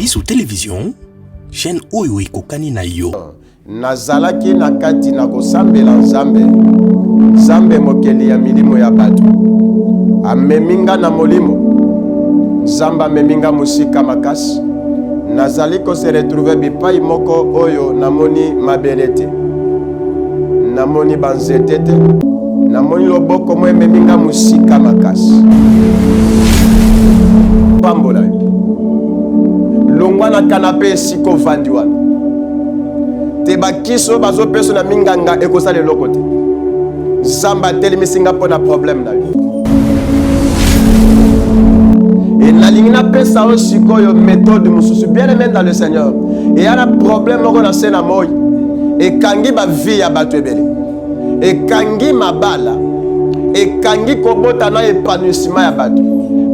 Biso Télévision, chaîne oyo ekokani na yo. Nazalaki na kati na kosambela Nzambe, Nzambe mokeli ya milimo ya bato. Ameminga na molimo, Nzamba meminga musika makasi. Nazali ko se retrouver bipai moko oyo namoni mabelete. Namoni banzetete, namoni loboko mwe meminga musika makasi. Pambola. Longwa na canapé siko vandiwana. Te bakiso bazo peso na minganga ekosa le lokote. Zamba telemi singa pona problème na yo. Et na lingina pesa o siko yo méthode mususu bien aimé dans le Seigneur. Et y a un problème ko na sena moy. Et kangi ba vie ya bato ebele. Et kangi mabala. Et kangi kobota na épanouissement ya bato.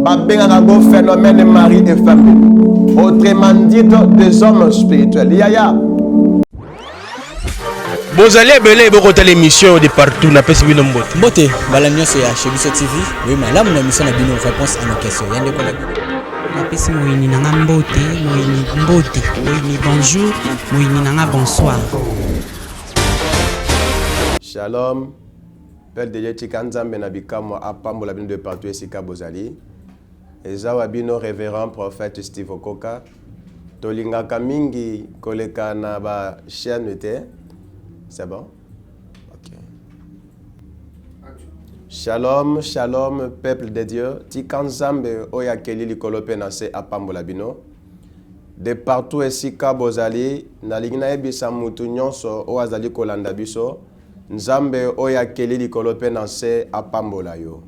Ba benga go phénomène mari et femme. Autrement dit, des hommes spirituels. Yaya. Vous allez belé beaucoup de l'émission de partout na pesi bino mbote. Mbote, balanyo c'est à Chebiso TV. Oui, mais là mon émission na bino réponse à nos questions. Yande ko na pesi moyini nanga mbote, moyini mbote, moyini bonjour, moyini nanga bonsoir. Shalom. Père de Dieu Tikanzambe na bikamo apambola bino de partout esika bozali. Ezawa bino révérend prophète Steve Okoka. Tolingaka mingi koleka na ba chaîne te. C'est bon? Ok. Shalom, shalom, peuple de Dieu. Tikanzambe oya keli likolope na se apambola bino. De partout esika bozali, na lingina ebisa mutu nyonso o azali kolanda biso. Nzambe oya keli likolope na se apambola yo.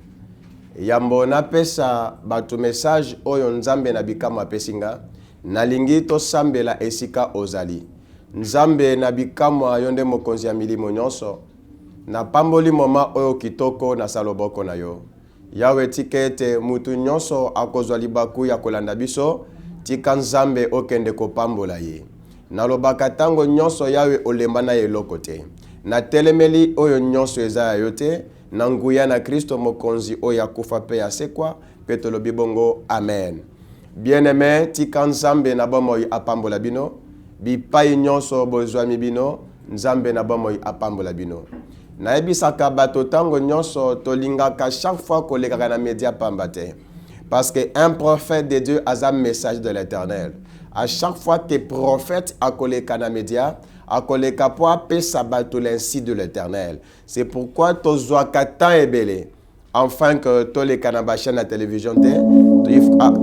Yambo na pesa batu message oyo Nzambe na bikama pesinga. Nalingi to sambela esika ozali. Nzambe na bikamwa yonde mokonzi ya milimo nyonso. Na pamboli moma oyo kitoko na saloboko na yo. Yawe tikete mutu nyonso akozwa libaku ya kolanda biso. Tika Nzambe okende kopambola ye. Na lobaka tango nyonso yawe olemba na ye lokote. Na telemeli oyo nyonso eza yote. Na nguya na Kristo mokonzi oya kufa pe ya sekwa. Petolo bibongo amen. Bien-aimé, tika Nzambe na bomoy apambola bino. Bipai nyonso bozwami bino, Nzambe na bomoy apambola bino. Na ebisaka bato tango nyonso tolingaka chaque fois kolekaka na média pambate. Parce que un prophète de Dieu a un message de l'Éternel. À chaque fois que prophète a koleka na média, a koleka po apesa bato l'insi de l'Éternel. C'est pourquoi tozwaka tan ebele. Enfin que toleka na ba chaîne na télévision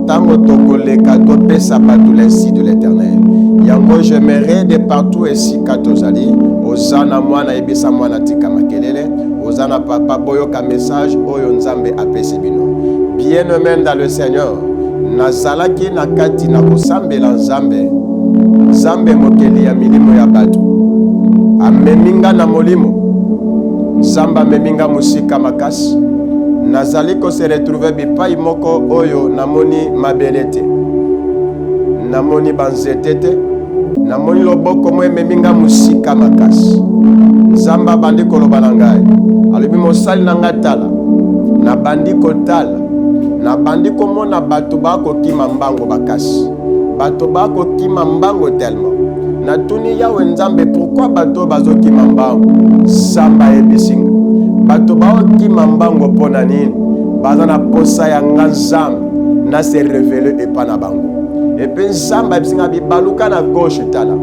tango tokoleka topesa bato l'insi de l'Éternel. Yango je m'aimerais de partout ici katozali. Ozana mwana ebisa mwana tika makelele. Ozana papa boyoka message oyo Nzambe apesi bino. Bien-aimé dans le Seigneur. Nazalaki na kati na kosambela Nzambe. Nzambe mokeli ya milimo ya bato. Ameminga na molimo. Nzamba meminga musika makasi. Nazali ko se retrouver bipai moko oyo namoni mabelete. Namoni banzetete. Namoni loboko mwe meminga musika makasi. Nzamba bandi koloba na ngai. Alobi mosali na ngai tala. Na bandi kotala. Na bandi komona bato bako kima mbango bakasi. Bato bako kima mbango tellement. Na tuni yawe Nzambe pourquoi bato bazo kima mbango? Samba ebisinga. Bato bako kima mbango pona nini? Bazana posa ya Nzambe na se révéler epana bango. Et puis Nzambe ebisinga bibaluka na gauche tala.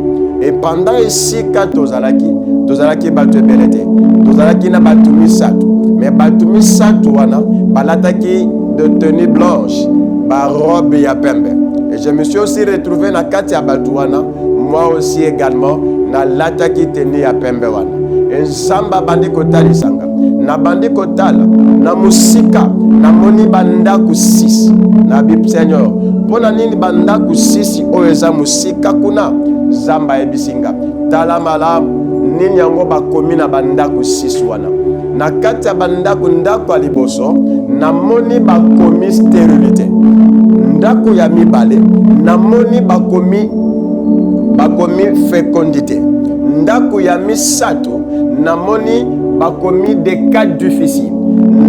Et pendant esika tozalaki bato ebelete. Tozalaki na bato misatu. Mais bato misatu wana balataki de tenue blanche, ba robe ya pembe. Et je me suis aussi retrouvé na kati ya batouana, moi aussi également na lataki tenue ya pembe wana. Et Nzamba bandi kotali sanga. Na bandi kotala, na musika, na moni bandaku 6. Na bib Seigneur, pona nini bandaku 6 oeza musika kuna Nzamba ebisinga. Tala malamu nini yango bakomi na bandaku 6 wana. Na kati ya bandako ndako ya liboso namoni bakomi stérilité. Ndako ya mibale namoni bakomi fécondité. Ndako ya misato namoni bakomi des cas difficiles.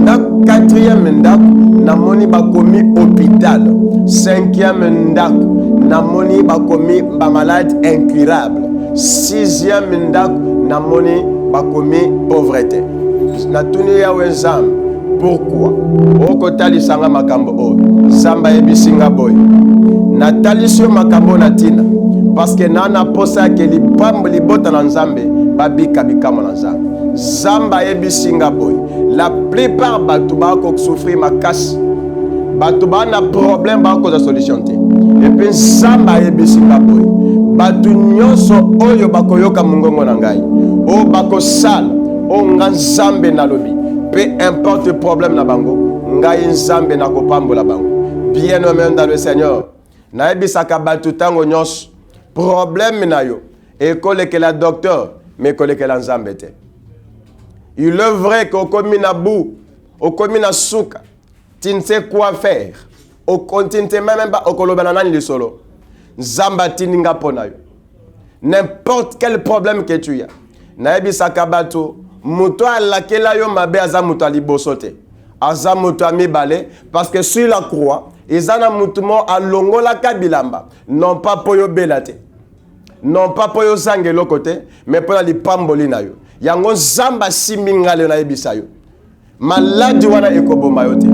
ndako 4e ndako namoni bakomi hôpital, 5e ndako namoni bakomi ba malade incurable, 6e ndako namoni bakomi pauvreté. Natuni ya wenzam pourquoi okotali sanga makambo o zamba ebisinga boy natali sur makambo natina parce que nana posa ke libambo libota na nzambe babika bikama na nzambe zamba ebisinga boy. La plupart batu ba ko souffrir makasi batu ba na problème ba ko za solution te et puis zamba ebisinga boy batu nyonso oyo bakoyoka mungongo na ngai o bako sala o nga nzambe na lobi peu importe le problème na bango ngai nzambe na kopambola bango. Bien aimé dans le Seigneur na ebisaka batu tango nyonso problème na yo et koleke la docteur mais koleke la nzambe te. Il est vrai qu'au komi na bou au komi na souka tu ne sais quoi faire au continue même pas au kolobana nani le solo nzamba tininga pona yo n'importe quel problème que tu as na ebisaka batu muto alakela yo mabe aza muto aliboso te aza muto amibale parce que sur la croix ezana mutu mo alongola kabilamba non pas po yo belate non pas po yo zangelo côté mais pour li pamboli na yo yango zamba simingale na ebisa yo maladi wana ekoboma yo te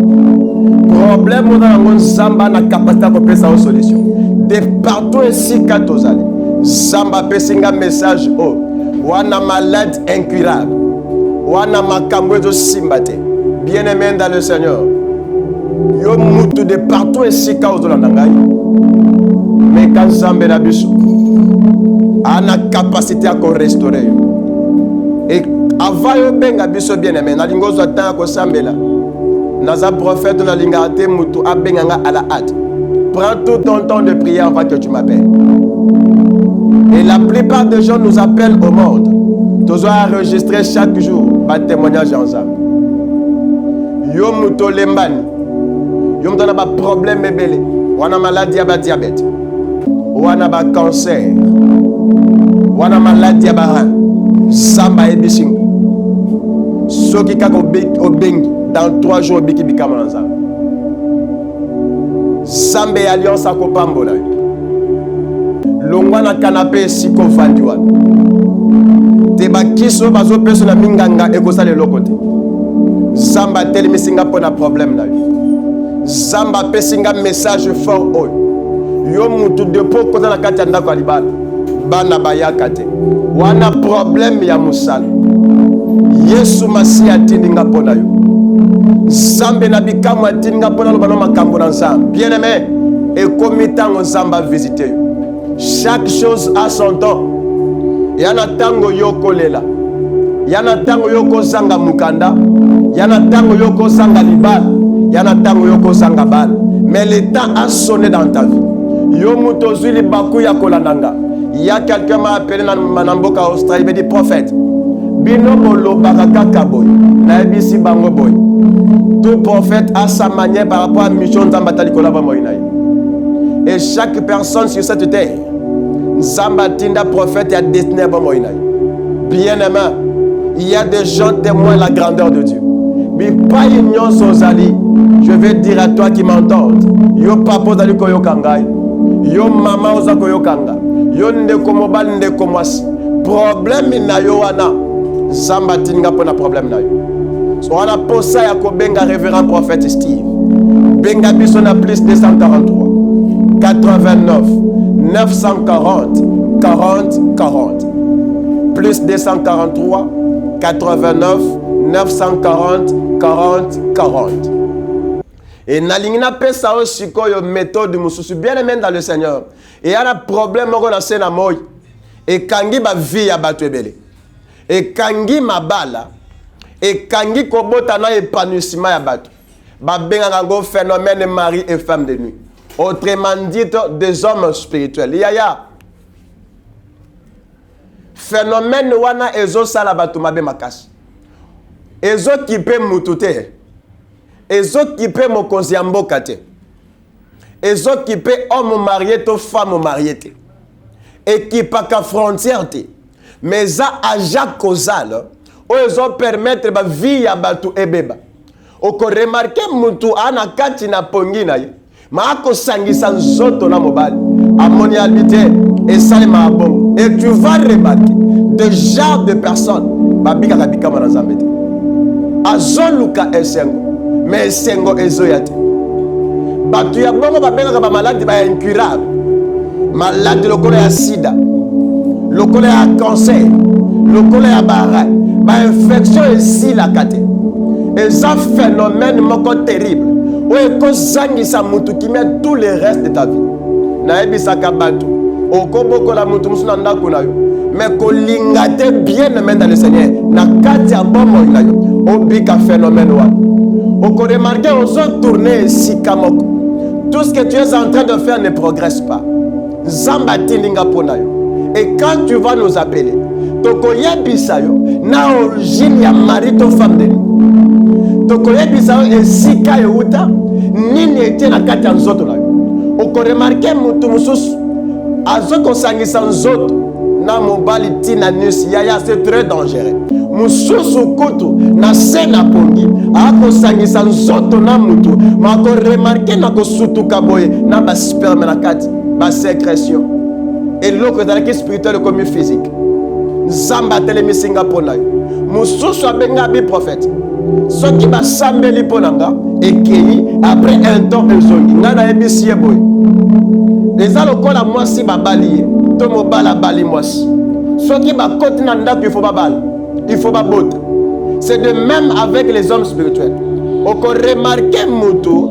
problème na yango zamba na capacité ko pesa o solution de partout ici katozali zamba pesinga message o wana malade incurable wana makambo ezo simbate. Bien aimé dans le Seigneur yo mutu de partout ici kaozola nangai mais quand nzambe na biso ana capacité à restaurer et avant yo benga biso bien aimé na lingo zo tanga ko sambela naza prophète na linga te mutu abenganga à la hâte. Prends tout ton temps de prière avant que tu m'appelles. Et la plupart des gens nous appellent au monde. Tu dois enregistrer chaque jour un témoignage ensemble. Yo muto lembani. Yo muto na ba problème bébé. Wana maladie ya ba diabète. Wana ba cancer. Wana maladie ya ba rein. Samba ebising. Soki kako obengi dans 3 jours biki bikama ensemble. Sambe alliance à kopambola. Longwa na canapé siko fandiwa. Te bakiso bazo peso na minganga ekosa le lokote. Zamba telemi singa pona problème na yo. Zamba pesinga message fort oyo. Yo mutu depo kota na kati ya ndako alibala. Bana bayaka te. Wana problème ya musala. Yesu Masiya tininga pona yo. Zambe na bikamu atininga pona lobano makambo na nzambe. Bien aimé, et comme tango nzamba visiter yo. Chaque chose a son temps. Yana tango yoko lela. Yana tango yoko zanga mukanda. Yana tango yoko zanga libala. Yana tango yoko zanga bal. Mais le temps a sonné dans ta vie. Yo muto zuli baku ya kolandanga. Il y a quelqu'un m'a appelé dans Manamboka Australie, il me dit prophète. Bino bolo barakaka boy. Na ebisi bango boy. Tout prophète a sa manière par rapport à la mission d'Ambatali Kolaba Moïnaï. Et chaque personne sur cette terre, Zambatinda prophète a destiné à Moïnaï. Bien aimé, il y a des gens témoins de la grandeur de Dieu. Mais pas une sozali. Je vais dire à toi qui m'entends. Yo papa zali koyo kangai. Yo maman oza koyo kanga. Yo ndeko mobali ndeko mwasi. Problème na yo wana. Zambatinga pona problème na yo. So on a posé à Kobenga révérend prophète Steve. Benga biso na plus 243 89 940 40 40. Plus 243 89 940 40 40. Et nalingina pesa aussi koyo méthode mususu bien aimé dans le Seigneur. Et y a un problème on a sena moy. Et kangi ba vie ya bato ebele. Et kangi mabala. Et kangi kobota na épanouissement ya bato. Ba benga ngo phénomène mari et femme de nuit. Autrement dit des hommes spirituels. Ya. Phénomène wana ezo sala bato mabe makasi. Ezo kipe mutute. Ezo kipe mokonzi ya mboka te. Ezo kipe homme marié to femme mariée te. Ekipaka frontière te. Mais za aja kozala. Ils ont permettre ba vie ya batu ebeba. oko remarquer mutu ana kati na pongi na ye ma ako sangisa nzoto na mobali amoni albité et salima bon et tu vas remarquer de genre de personnes babika kabika manazambe te azoluka esengo mais esengo ezoyate batu ya bongo babengaka ba malade ba incurable malade lokolo ya sida lokolo ya cancer lokolo ya bara ba infection esila kate eza phénomène moko terrible oyo ekozangisa mutu qui met tout le reste de ta vie nayebisaka bato okobokola mutu mosu na ndako na yo mais kolinga te bien aimé dans le Seigneur na kati ya bomoi na yo obika phénomène wana okoremarke ozotourne esika moko tout ce que tu es en train de faire ne progresse pas nzambe atindinga mpo na yo et quand tu vas nous appeler tokoyebisa yo na origine ya mari to femme de nuit tokoyebisa yo esika euta nini ete na kati ya nzoto na yo okoremarke mutu mosusu azokosangisa nzoto na mobali tina nusi yaya c'est très dangereux mususu kutu na se na pongi akosangisa nzoto na mutu makoremarke na kosutuka boye na basperme na kati basécrétion eloko ezalaki spirituel comme physique nzambe atelemisinga mpo na yo mususu abenga bi prophète soki basambeli mpo na nga ekei après un temps ezongi nga nayebisi ye boye eza lokola mwasi babali ye to mobali abali mwasi soki bakoti na ndako il faut babala il faut babota c'est de même avec les hommes spirituels okoremarke mutu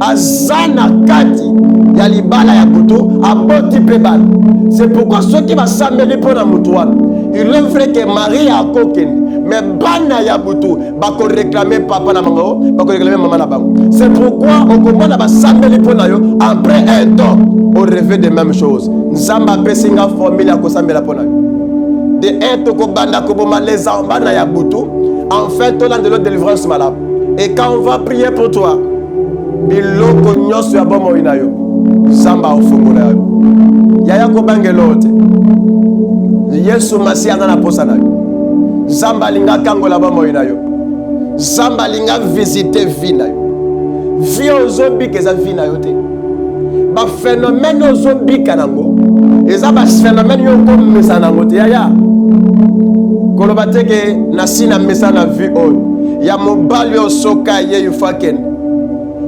aza na kati ya libala ya butu aboti mpe bala c'est pourquoi soki basambeli mpo na mutu wana il est vrai que Marie a kokende mais bana ya butu bako réclamer papa na bango bako réclamer maman na bango c'est pourquoi okomona basambeli mpo na yo après un temps au rêve de même chose nzamba pesinga formule ya kosambela mpo na yo de un toko banda koboma les ambana ya butu en fait on a de l'autre délivrance malade et quand on va prier pour toi biloko nyonso ya bomo ina yo nzamba ofungola yo yaya kobangelo te Yesu Masiya na posa na yo nzamba linga kangola bomo ina yo nzamba linga visiter vie na yo vie ozobika eza vie na yo te ba phénomène ozobika nango eza ba phénomène yo komisa nango te yaya koloba teke nasina misa na vie oyo ya mobali osoka ye yufaken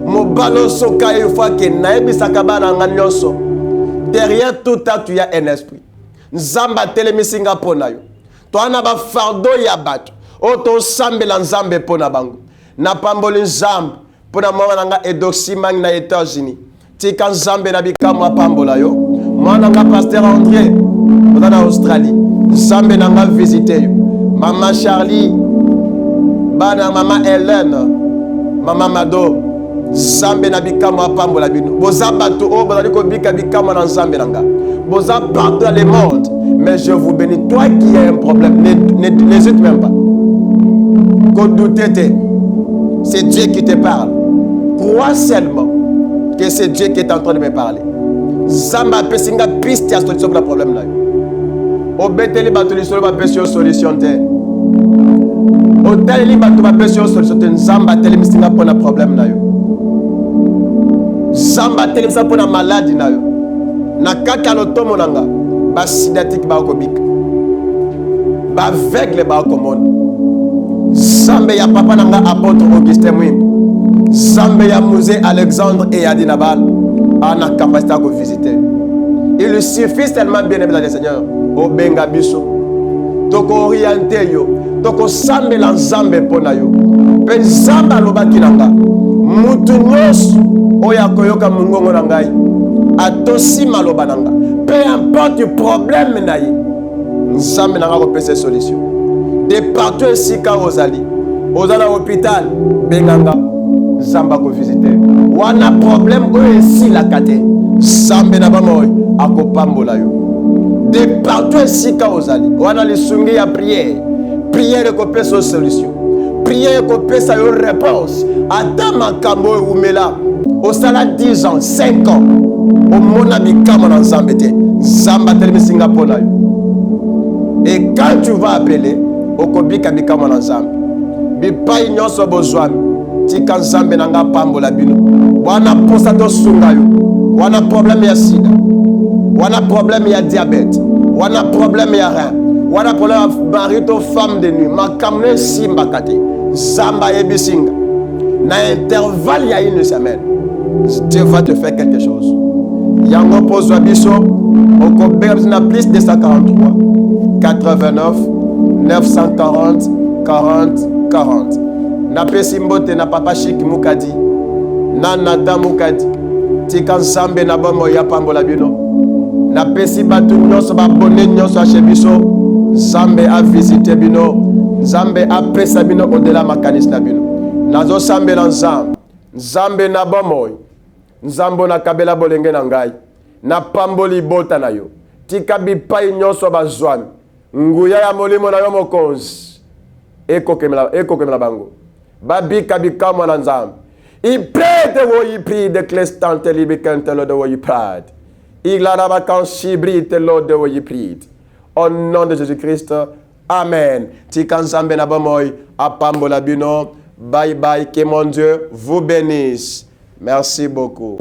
mobali osoka ye yufaken nayebisaka bana nga nyonso derrière tout ça tu as un esprit nzamba telemisinga mpo na yo toana ba fardo ya bato o tosambela nzambe mpo na bango na pamboli nzambe mpo na mwana nanga edoximang na États-Unis tika nzambe na bikamwa pambola yo mwana nga pasteur André oza na Australie nzambe nanga visite yo mama Charlie bana mama Hélène mama Mado nzambe na bikamwa pambola bino boza bato o bozali kobika bikamwa na nzambe nanga boza partout dans le monde mais je vous bénis toi qui as un problème n'hésite même pas qu'on doute c'est Dieu qui te parle crois seulement que c'est Dieu qui est en train de me parler nzambe apesinga piste ya solution pour le problème na yo obeteli bato lisolo bapesi yo solution te otaleli bato bapesi yo solution te nzambe atelemisinga mpo na problème na yo nzambe atelemisa mpo na maladi na yo na kati ya lotomo na nga basidatike bakobika baveugle bakomona nzambe ya papa na nga apôtre Augustin Mwimba nzambe ya musée Alexandre et Adinabal ana capacité à visiter il lui suffit tellement bien aimé dans le Seigneur obenga biso toko orienter yo toko sambela nzambe mpo na yo mpe nzambe alobaki na nga mutu nyonso oyo akoyoka mongongo na ngai atosi maloba na nga peu importe problème na ye nzambe na nga kopesa solution de partout esika ozali oza na hôpital benganga nzambe akovisite wana problème oyo esilaka te nzambe na bamoyo akopambola yo de partout esika ozali wana lisungi ya prière ekopesa solution prière ekopesa yo réponse ata makambo oyo umela osala 10 ans 5 ans omona bikama na nzambe te nzambe atelemisinga mpo na yo et quand tu vas appeler okobika bikama na nzambe bipai nyonso bozwami tika nzambe nanga pambola bino wana posa to sunga yo wana problème ya sida wana problème ya diabète wana problème ya rein wana problème ya mari to femme de nuit makamne simba kati zamba yebisinga na intervalle ya une semaine Dieu va te faire quelque chose yango pozwa biso okobera na plus de 143 89 940 40 40 na pesi mbote na papa Chic Mukadi na Nata Mukadi tika nzambe na bomo ya pambola bino na pesi batu nyonso babone nyonso a biso nzambe a visite bino nzambe a pesa bino odela makanisi na bino nazo sambela nzambe na bomo nzambo na kabela bolenge na ngai na pamboli bota na yo tika bipai nyonso bazwami nguya ya molimo na yo mokonzi ekokemela bango babika bikamwa na nzambe ipete wo yipide klestante libikante lo de wo yipad iglara bakanshi brite lo de wo yipid au nom de Jésus-Christ amen tika nzambe na bomoy apambola bino bye bye que mon Dieu vous bénisse merci beaucoup.